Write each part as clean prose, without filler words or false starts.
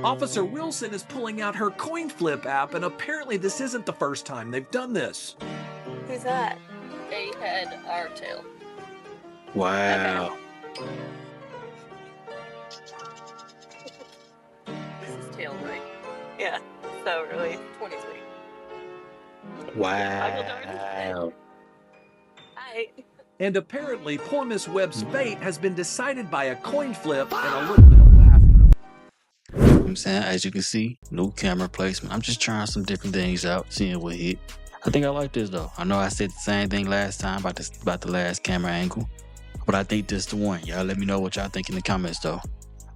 Officer Wilson is pulling out her coin flip app, and apparently this isn't the first time they've done this. Who's that? A head, R tail. Wow. Okay. This is tail, right? Yeah. So really. 23. Wow. Hi. And apparently, poor Miss Webb's fate has been decided by a coin flip and a little bit of laughter. You know what I'm saying? As you can see, new camera placement. I'm just trying some different things out, seeing what hit. I think I like this though. I know I said the same thing last time about the last camera angle, but I think this is the one. Y'all let me know what y'all think in the comments though.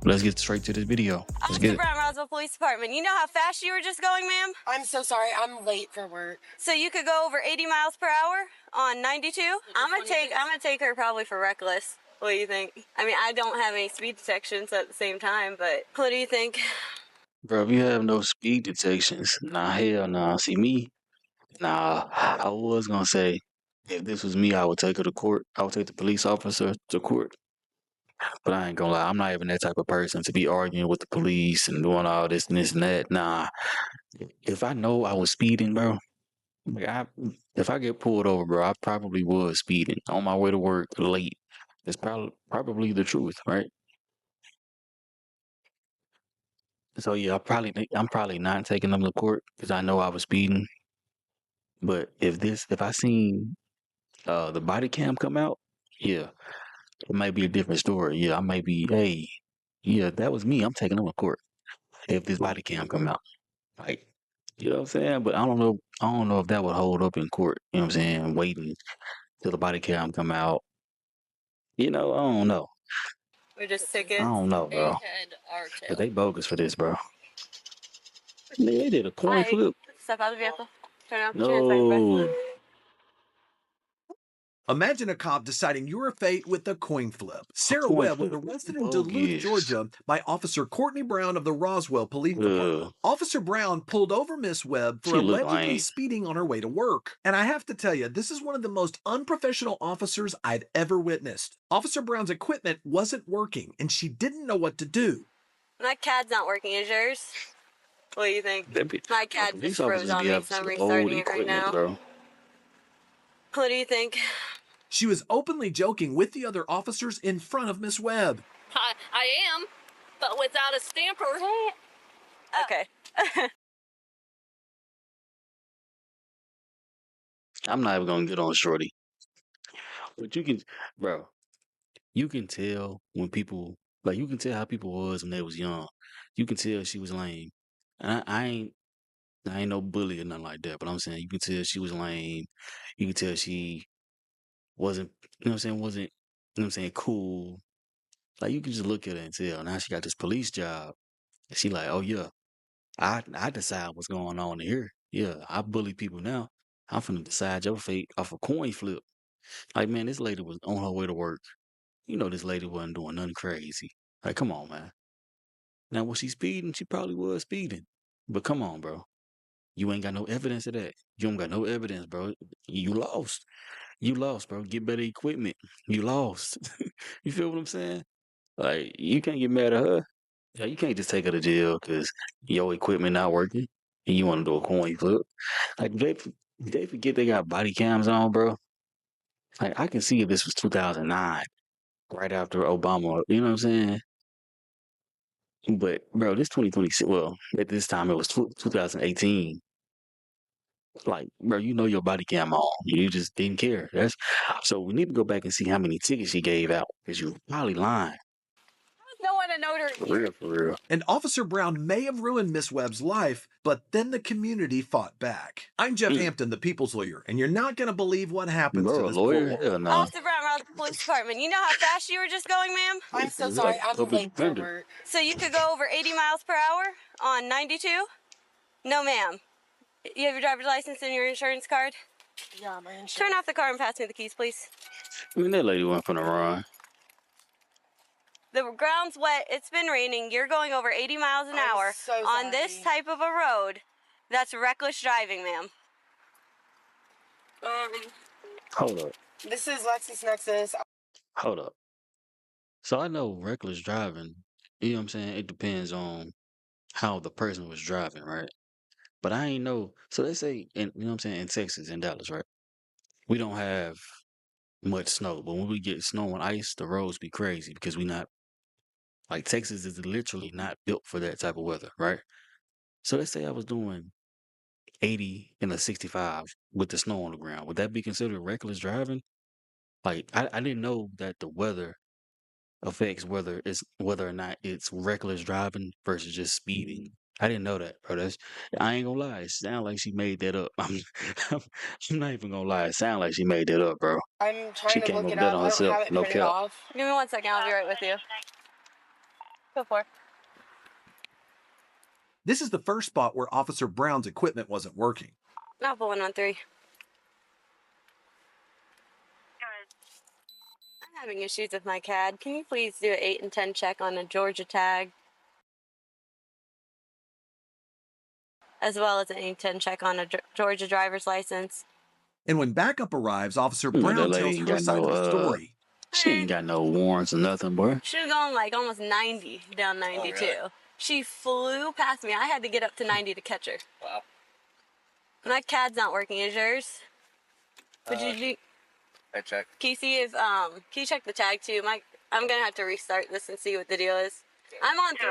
Let's get straight to this video. Let's get it. Brown, Roswell Police Department. You know how fast you were just going, ma'am? I'm so sorry. I'm late for work. So you could go over 80 miles per hour on 92? I'm gonna take her probably for reckless. What do you think? I mean, I don't have any speed detections at the same time, but what do you think? Bro, if you have no speed detections, nah, hell nah. See me? Nah, I was gonna say, if this was me, I would take her to court. I would take the police officer to court. But I ain't gonna lie, I'm not even that type of person to be arguing with the police and doing all this and this and that. Nah, if I know I was speeding, bro, like if I get pulled over, bro, I probably was speeding on my way to work late. It's probably the truth, right? So yeah, I'm probably not taking them to court because I know I was speeding. But if I seen the body cam come out, yeah, it might be a different story. Yeah, I might be, hey, yeah, that was me. I'm taking them to court if this body cam come out. Like, you know what I'm saying? But I don't know if that would hold up in court. You know what I'm saying? Waiting till the body cam come out. You know, I don't know. We're just I tickets. don't know, A bro. head, R tail. But they bogus for this, bro. They did a coin Hi. flip. Step out of the vehicle. Turn off the insurance. No. Imagine a cop deciding your fate with a coin flip. Sarah Coin Webb was flip. arrested in Duluth, Bogus. Georgia by Officer Courtney Brown of the Roswell Police Department. Officer Brown pulled over Miss Webb for She look allegedly lame. speeding on her way to work. And I have to tell you, this is one of the most unprofessional officers I've ever witnessed. Officer Brown's equipment wasn't working, and she didn't know what to do. My CAD's not working. Is yours? What do you think? My CAD These just froze officers on be me, having so I'm some old restarting it right equipment, now. bro. What do you think? She was openly joking with the other officers in front of Miss Webb. I am, but without a stamper. Okay. I'm not even gonna get on Shorty. But bro, you can tell when people, like, you can tell how people was when they was young. You can tell she was lame. And I ain't no bully or nothing like that, but I'm saying you can tell she was lame. You can tell she wasn't, you know what I'm saying, wasn't, you know what I'm saying, cool. Like, you can just look at her and tell. Now she got this police job. And she like, oh yeah, I decide what's going on here. Yeah, I bully people now. I'm finna decide your fate off a coin flip. Like, man, this lady was on her way to work. You know this lady wasn't doing nothing crazy. Like, come on, man. Now, was she speeding? She probably was speeding. But come on, bro. You ain't got no evidence of that. You don't got no evidence, bro. You lost. You lost, bro. Get better equipment. You lost. You feel what I'm saying? Like, you can't get mad at her. Yeah, you can't just take her to jail because your equipment not working and you want to do a coin flip. Like, they forget they got body cams on, bro. Like, I can see if this was 2009, right after Obama. You know what I'm saying? But, bro, this 2026, well, at this time it was 2018. Like, bro, you know your body cam on. You just didn't care. So we need to go back and see how many tickets she gave out because you probably lying. No one to know her. For real. And Officer Brown may have ruined Miss Webb's life, but then the community fought back. I'm Jeff Hampton, the people's lawyer, and you're not going to believe what happens to this poor woman. Hell no. Officer Brown, Roswell Police Department. You know how fast you were just going, ma'am? I'm so sorry. I'm late for work. So you could go over 80 miles per hour on 92? No, ma'am. You have your driver's license and your insurance card? Yeah, my insurance. Turn off the car and pass me the keys, please. I mean, that lady went for the run. The ground's wet. It's been raining. You're going over 80 miles an hour so on this sorry. type of a road. That's reckless driving, ma'am. Hold up. This is LexisNexis. Hold up. So I know reckless driving, you know what I'm saying? It depends on how the person was driving, right? But I ain't know. So they say, in, you know what I'm saying, in Texas, in Dallas, right? We don't have much snow, but when we get snow and ice, the roads be crazy because we not like Texas is literally not built for that type of weather, right? So let's say I was doing 80 and a 65 with the snow on the ground. Would that be considered reckless driving? Like I didn't know that the weather affects whether or not it's reckless driving versus just speeding. I didn't know that, bro. I ain't gonna lie. It sound like she made that up. I'm, I'm not even gonna lie. It sound like she made that up, bro. I'm She trying to came look up it with that up. on I don't herself. have it No printed cap. off. Give me 1 second. I'll be right with you. Go for it. This is the first spot where Officer Brown's equipment wasn't working. Alpha 113. I'm having issues with my CAD. Can you please do an 8 and 10 check on a Georgia tag, as well as an 8 and 10 check on a Georgia driver's license? And when backup arrives, Officer You know that Brown lady tells ain't her got side no of the story. she ain't got no warrants or nothing, boy. She was going like almost 90 down 92. Oh, really? She flew past me. I had to get up to 90 to catch her. Wow. My CAD's not working. Is yours? Would you do? I check. Can you see if can you check the tag too? I'm gonna have to restart this and see what the deal is. I'm on 3.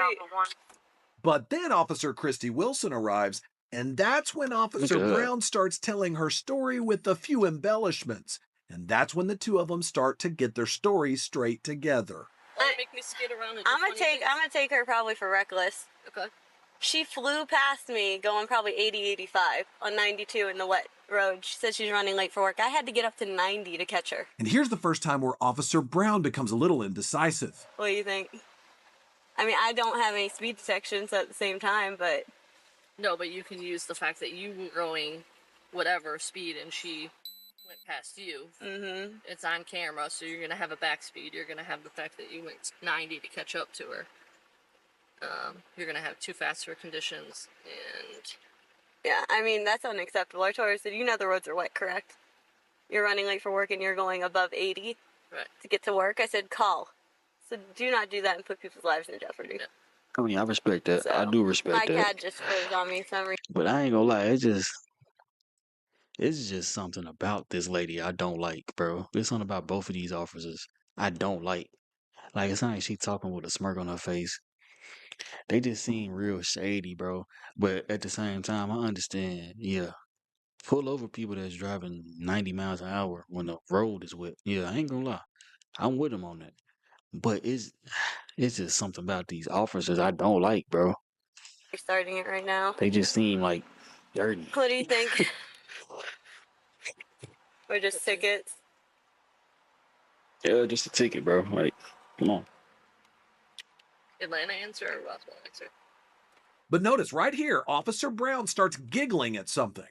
But then Officer Christy Wilson arrives, and that's when Officer Look at her. Brown starts telling her story with a few embellishments. And that's when the two of them start to get their stories straight together. Make me skid around and I'm gonna take her probably for reckless. Okay. She flew past me going probably 80, 85 on 92 in the wet road. She said she's running late for work. I had to get up to 90 to catch her. And here's the first time where Officer Brown becomes a little indecisive. What do you think? I mean, I don't have any speed detections at the same time, but... No, but you can use the fact that you were going whatever speed and she went past you. Mm-hmm. It's on camera, so you're going to have a back speed. You're going to have the fact that you went 90 to catch up to her. You're going to have too fast for conditions, and... Yeah, I mean, that's unacceptable. I told her, I said, you know the roads are wet, correct? You're running late for work and you're going above 80 Right. to get to work. I said, call. So do not do that and put people's lives in jeopardy. Yeah. I mean, I respect that. So, I do respect my that. CAD just froze on me for some reason. But I ain't gonna lie, it's just something about this lady I don't like, bro. There's something about both of these officers I don't like. Like it's not like she talking with a smirk on her face. They just seem real shady, bro. But at the same time, I understand. Yeah, pull over people that's driving 90 miles an hour when the road is wet. Yeah, I ain't gonna lie, I'm with them on that. But it's just something about these officers I don't like, bro. Restarting it right now. They just seem like dirty. What do you think? Or just tickets? Yeah, just a ticket, bro. Like, come on. Atlanta answer or Roswell answer? But notice right here, Officer Brown starts giggling at something.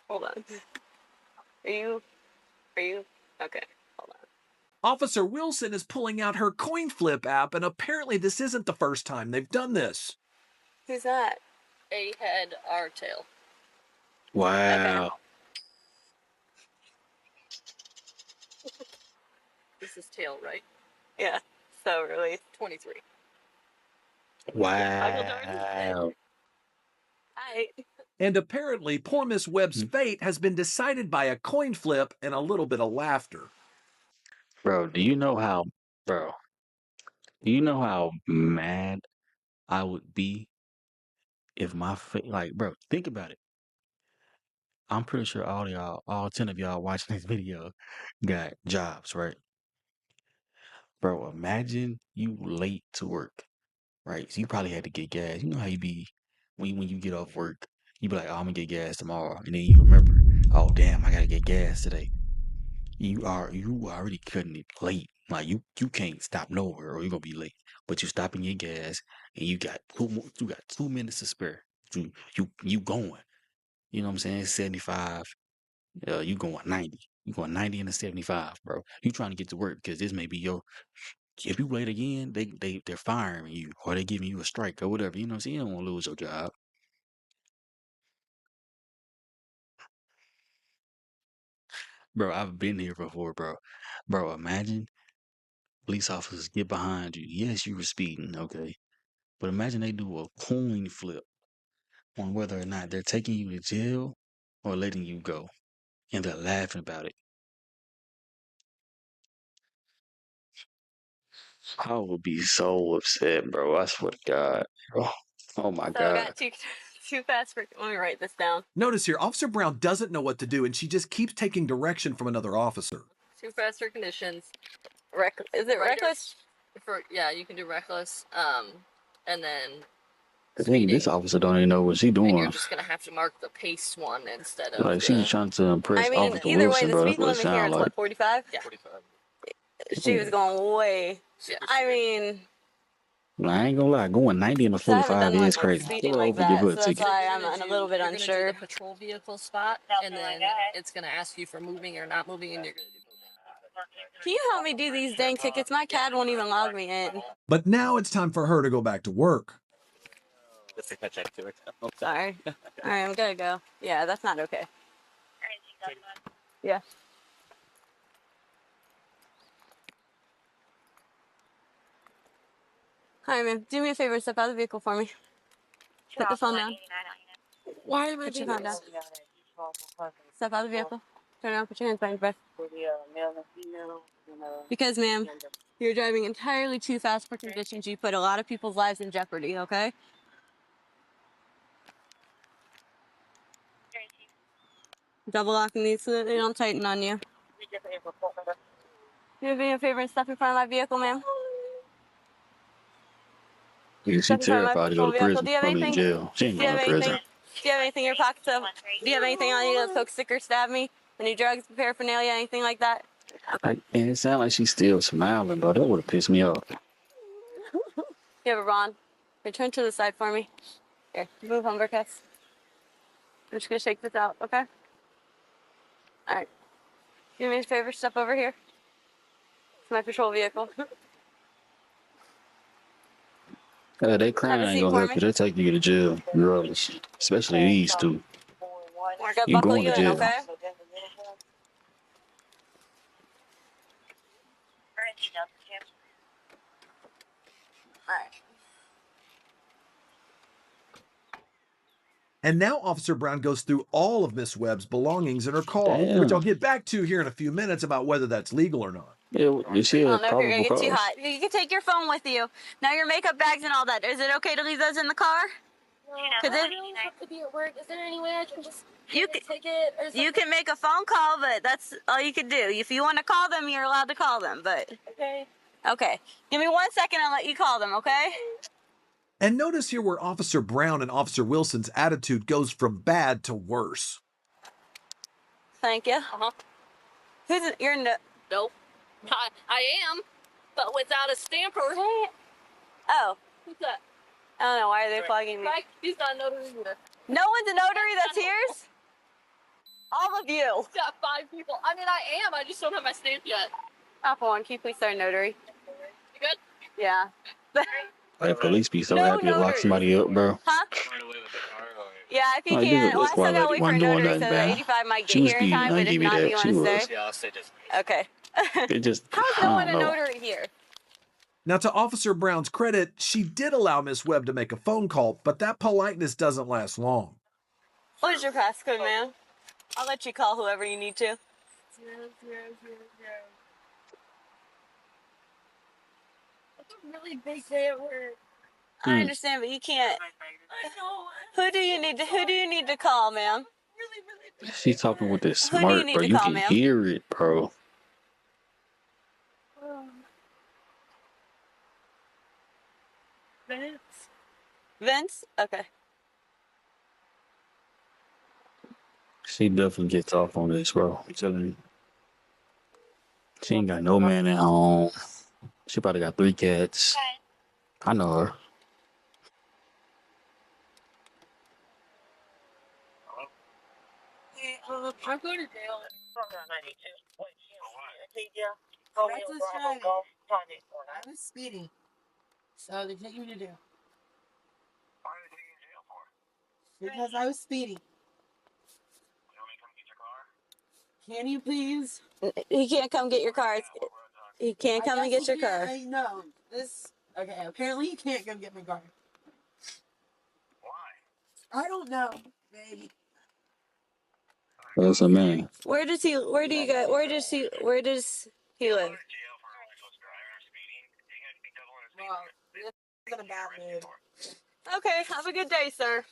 Hold on. Are you? Okay, hold on. Officer Wilson is pulling out her coin flip app, and apparently this isn't the first time they've done this. Who's that? A head, R tail. Wow. This is tail, right? Yeah, so really. 23. Wow. Hi. And apparently, poor Miss Webb's fate has been decided by a coin flip and a little bit of laughter. Bro, bro, do you know how mad I would be if like, bro, think about it. I'm pretty sure all 10 of y'all watching this video got jobs, right? Bro, imagine you late to work, right? So you probably had to get gas. You know how you be when you get off work, you be like, oh, I'm gonna get gas tomorrow. And then you remember, oh damn, I gotta get gas today. You already cutting it late. Like you can't stop nowhere or you're gonna be late. But you stopping your gas and you got 2 minutes to spare. You going. You know what I'm saying? 75. You going 90. You going 90 into 75, bro. You trying to get to work because this may be your if you late again, they're firing you or they giving you a strike or whatever. You know what I'm saying? You don't want to lose your job. Bro, I've been here before, bro. Bro, imagine police officers get behind you. Yes, you were speeding, okay. But imagine they do a coin flip on whether or not they're taking you to jail or letting you go, and they're laughing about it. I would be so upset, bro. I swear to God. Oh my So I God. got too fast for. Let me write this down. Notice here, Officer Brown doesn't know what to do, and she just keeps taking direction from another officer. Too fast for conditions. Is it reckless? Yeah, you can do reckless. And then I think this officer don't even know what she and doing. you're just gonna have to mark the pace one instead of Like she was trying to impress I mean, Officer either way, Wilson, the bro. That's speed what it limit here sound is like. what, 45? Yeah. She was going way. I mean, I ain't gonna lie, going 90 and a I haven't 45 done is like crazy. speeding Pull like over, give that, her so a that's ticket. why I'm a little bit You're unsure. gonna do the patrol vehicle spot, and then it's gonna ask you for moving or not moving, and you're gonna do both. Can you help me do these dang tickets? My CAD won't even log me in. But now it's time for her to go back to work. Sorry. All right, I'm gonna go. Yeah, that's not okay. Yeah. Hi, man. Do me a favor. Step out of the vehicle for me. Put the phone down. Why am I Put your doing phone down. this? Step out of the vehicle. Turn around. Put your hands behind your back. Because, ma'am, you're driving entirely too fast for conditions. You put a lot of people's lives in jeopardy, okay? Double locking these so that they don't tighten on you. Do me a favor and step in front of my vehicle, ma'am. Yeah, she Step in front of my terrified to go patrol to vehicle. prison. Do you have I mean, anything? jail. She ain't Do you going have to prison. anything? Do you have anything in your pockets? Do you have anything on you? Coke, sticker, stab me? Any drugs, paraphernalia, anything like that? And it sounded like she's still smiling, bro. That would have pissed me off. You have a Ron. Return to the side for me. Here, move, Humbercast. I'm just gonna shake this out, okay? All right. Do me a favor, step over here. It's my patrol vehicle. They crying Have a ain't seat gonna for help me. you. They take you to jail, regardless. Especially these two. We're gonna You buckle going to you in, jail. okay? All right. And now Officer Brown goes through all of Miss Webb's belongings in her car, which I'll Damn. get back to here in a few minutes about whether that's legal or not. Yeah, is she I a don't know if you're gonna probable get too cause? hot. You can take your phone with you. Now your makeup bags and all that. Is it okay to leave those in the car? I really have to be at work. Is there any way I can just You get a can, ticket or something? you can make a phone call, but that's all you can do. If you want to call them, you're allowed to call them. But Okay. okay, give me 1 second. I'll let you call them. Okay? And notice here where Officer Brown and Officer Wilson's attitude goes from bad to worse. Thank you. Who's it? You're no. Nope. I am, but without a stamper. Oh, Who's that? I don't know. Why are they plugging me? Mike, he's not a notary either. No one's a notary that's here. All of you. He's got 5 people. I mean, I am. I just don't have my stamp yet. Apple one. Can you please start notary? You good? Yeah. Like, police be so No happy to lock notaries. somebody up, bro. Huh? Yeah, if you Like, this can. Well, I little still gotta lady wait for a wasn't doing notary so nothing, that man. 85 might She get was here in speeding. time. I But if give you not, do that. you She want to was. stay? Okay. It just, How's I no one don't a know. notary here? Now, to Officer Brown's credit, she did allow Miss Webb to make a phone call, but that politeness doesn't last long. What is your passcode, ma'am? I'll let you call whoever you need to. 0, 0, 0, 0. It's a really big day at work. I understand, but you can't. I know. Who do you need to call, ma'am? Really She's talking with this Who do you smirk, need bro. to You call, can ma'am? hear it, bro. Vince? Vince? Okay. She definitely gets off on this, bro. I'm telling you. She ain't got no man at home. She probably got 3 cats. I know her. I'm going to jail. Reckless driving. I was speeding. So they take me to jail. Because I was speeding. Can you please? He can't come get your car. He can't come and get your car. I know. This. Okay, apparently you can't come get my car. know, baby. That's a man. Where does he live? Well, you're in a bad mood. Okay, have a good day, sir.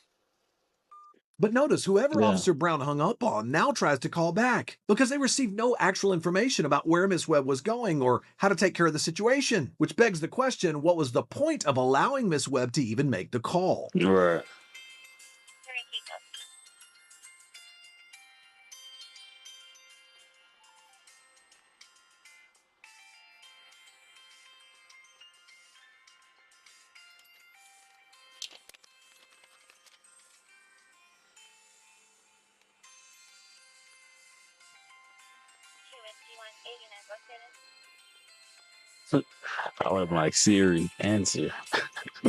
But notice whoever Yeah. Officer Brown hung up on now tries to call back because they received no actual information about where Miss Webb was going or how to take care of the situation, which begs the question, what was the point of allowing Miss Webb to even make the call? Right. I would have been like, Siri, answer.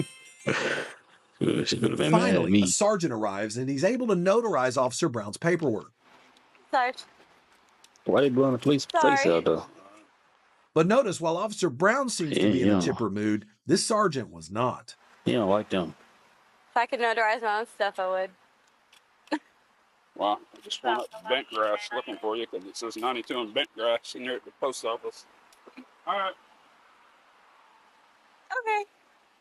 She would have been mad at Finally, a me. sergeant arrives and he's able to notarize Officer Brown's paperwork. Sorry. Why they blowing the police face out though? But notice while Officer Brown seems to be in a Yeah. chipper mood, this sergeant was not. He don't like them. If I could notarize my own stuff, I would. Well, I just went up to Bentgrass looking for you because it says 92 in Bentgrass and you're at the post office. All right. Okay.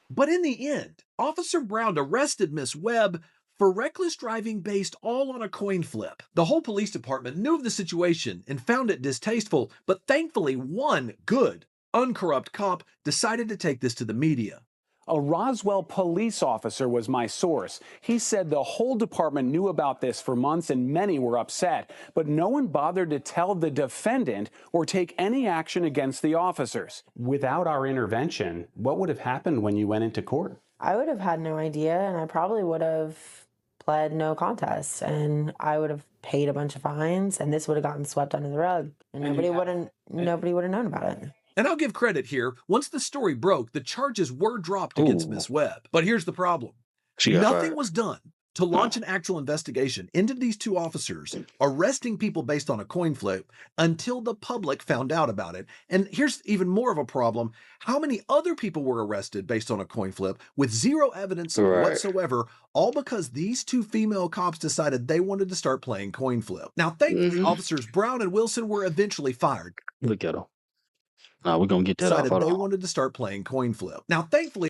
But in the end, Officer Brown arrested Miss Webb for reckless driving based all on a coin flip. The whole police department knew of the situation and found it distasteful, but thankfully one good, uncorrupt cop decided to take this to the media. A Roswell police officer was my source. He said the whole department knew about this for months and many were upset, but no one bothered to tell the defendant or take any action against the officers. Without our intervention, what would have happened when you went into court? I would have had no idea, and I probably would have pled no contest, and I would have paid a bunch of fines, and this would have gotten swept under the rug, and nobody would have known about it. And I'll give credit here. Once the story broke, the charges were dropped against Miss Webb. But here's the problem. Nothing was done to launch an actual investigation into these two officers arresting people based on a coin flip until the public found out about it. And here's even more of a problem. How many other people were arrested based on a coin flip with zero evidence whatsoever, all because these two female cops decided they wanted to start playing coin flip. Now, thankfully, Officers Brown and Wilson were eventually fired. Look at them. Nah, we're gonna get that off. Decided they wanted to start playing coin flip. Now, thankfully,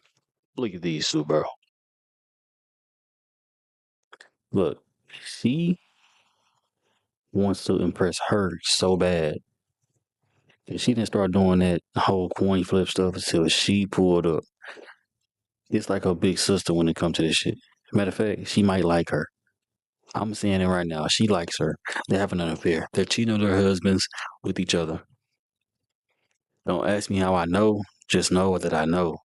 look at these two, bro. Look, she wants to impress her so bad. And she didn't start doing that whole coin flip stuff until she pulled up. It's like her big sister when it comes to this shit. Matter of fact, she might like her. I'm saying it right now. She likes her. They're having an affair. They're cheating on their husbands with each other. Don't ask me how I know. Just know that I know.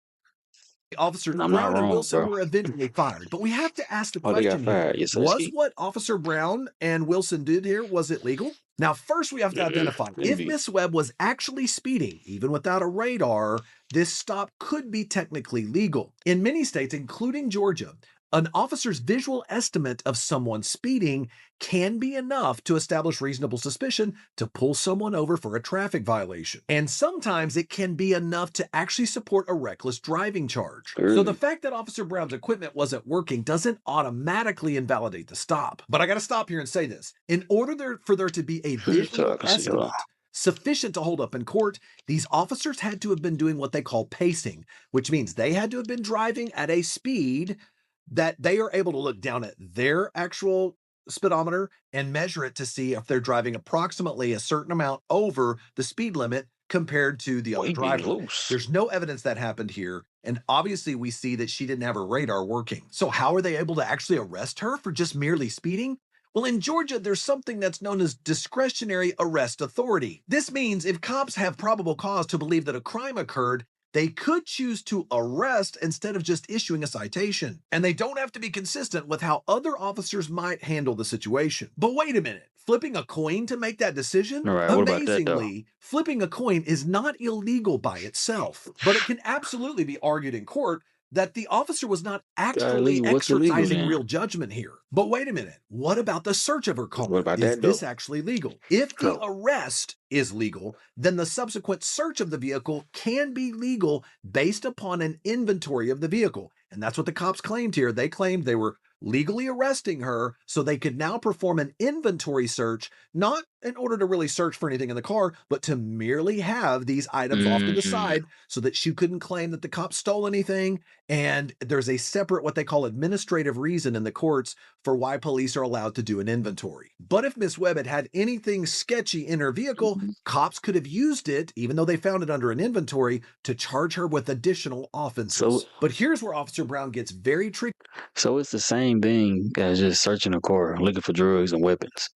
Officers I'm Brown not and wrong, Wilson bro. were eventually fired. But we have to ask the Oh, they got question here. fired. Yes, Was what Officer Brown and Wilson did here, was it legal? Now, first we have to identify if Miss Webb was actually speeding, even without a radar, this stop could be technically legal. In many states, including Georgia, an officer's visual estimate of someone speeding can be enough to establish reasonable suspicion to pull someone over for a traffic violation. And sometimes it can be enough to actually support a reckless driving charge. So the fact that Officer Brown's equipment wasn't working doesn't automatically invalidate the stop. But I got to stop here and say this. In order for there to be a visual estimate sufficient to hold up in court, these officers had to have been doing what they call pacing, which means they had to have been driving at a speed that they are able to look down at their actual speedometer and measure it to see if they're driving approximately a certain amount over the speed limit compared to the other driver. There's no evidence that happened here, and obviously we see that she didn't have her radar working. So how are they able to actually arrest her for just merely speeding? Well, in Georgia, there's something that's known as discretionary arrest authority. This means if cops have probable cause to believe that a crime occurred, they could choose to arrest instead of just issuing a citation. And they don't have to be consistent with how other officers might handle the situation. But wait a minute, flipping a coin to make that decision? Right, what about that, Amazingly, flipping a coin is not illegal by itself, but it can absolutely be argued in court that the officer was not actually exercising real judgment here. But wait a minute, what about the search of her car? What about is that, this though? actually legal? If the arrest is legal, then the subsequent search of the vehicle can be legal based upon an inventory of the vehicle. And that's what the cops claimed here. They claimed they were legally arresting her so they could now perform an inventory search, not in order to really search for anything in the car, but to merely have these items off to the Mm-hmm. side so that she couldn't claim that the cops stole anything. And there's a separate, what they call administrative reason in the courts for why police are allowed to do an inventory. But if Miss Webb had anything sketchy in her vehicle, cops could have used it, even though they found it under an inventory, to charge her with additional offenses. But here's where Officer Brown gets very tricky. So it's the same thing as just searching a car, looking for drugs and weapons.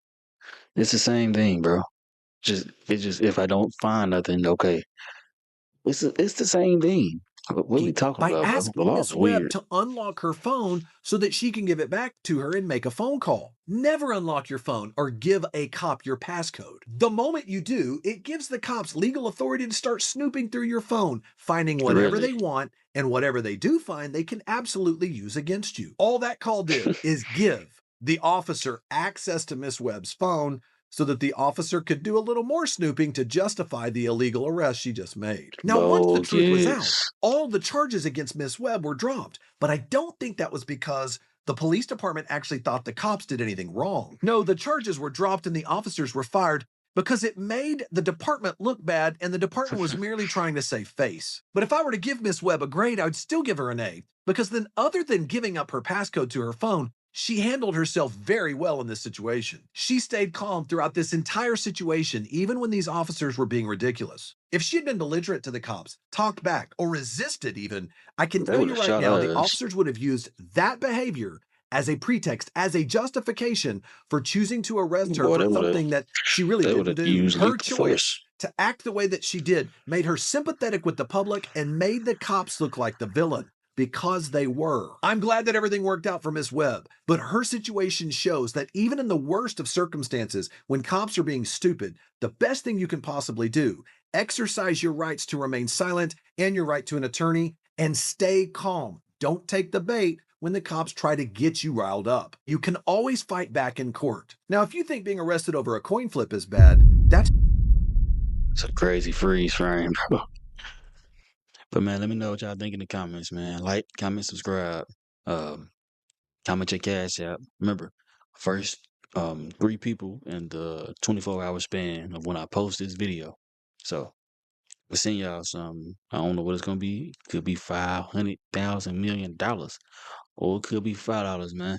It's the same thing, bro. It's just if I don't find nothing, okay. It's the same thing. What are we talking By about, bro? The asking law's Miss Webb weird. to unlock her phone so that she can give it back to her and make a phone call. Never unlock your phone or give a cop your passcode. The moment you do, it gives the cops legal authority to start snooping through your phone, finding whatever Really? they want, and whatever they do find, they can absolutely use against you. All that call did is give the officer access to Miss Webb's phone so that the officer could do a little more snooping to justify the illegal arrest she just made. Now, once the truth was out, Bogus. all the charges against Miss Webb were dropped, but I don't think that was because the police department actually thought the cops did anything wrong. No, the charges were dropped and the officers were fired because it made the department look bad and the department was merely trying to save face. But if I were to give Miss Webb a grade, I would still give her an A, because then other than giving up her passcode to her phone, she handled herself very well in this situation. She stayed calm throughout this entire situation, even when these officers were being ridiculous. If she had been belligerent to the cops, talked back, or resisted even, I can They tell would you have right shot now, the her ass. officers would have used that behavior as a pretext, as a justification for choosing to arrest her Boy, for something that she really they would didn't have do. used Her lethal choice force. to act the way that she did made her sympathetic with the public and made the cops look like the villain, because they were. I'm glad that everything worked out for Miss Webb, but her situation shows that even in the worst of circumstances, when cops are being stupid, the best thing you can possibly do, exercise your rights to remain silent and your right to an attorney, and stay calm. Don't take the bait when the cops try to get you riled up. You can always fight back in court. Now, if you think being arrested over a coin flip is bad, that's It's a crazy freeze frame, bro. But man, let me know what y'all think in the comments, man. Like, comment, subscribe. Um, comment your cash app. Remember, first 3 people in the 24-hour span of when I post this video. So we'll send y'all some. I don't know what it's gonna be. Could be $500,000 million, or it could be $5, man.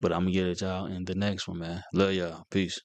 But I'm gonna get at y'all in the next one, man. Love y'all. Peace.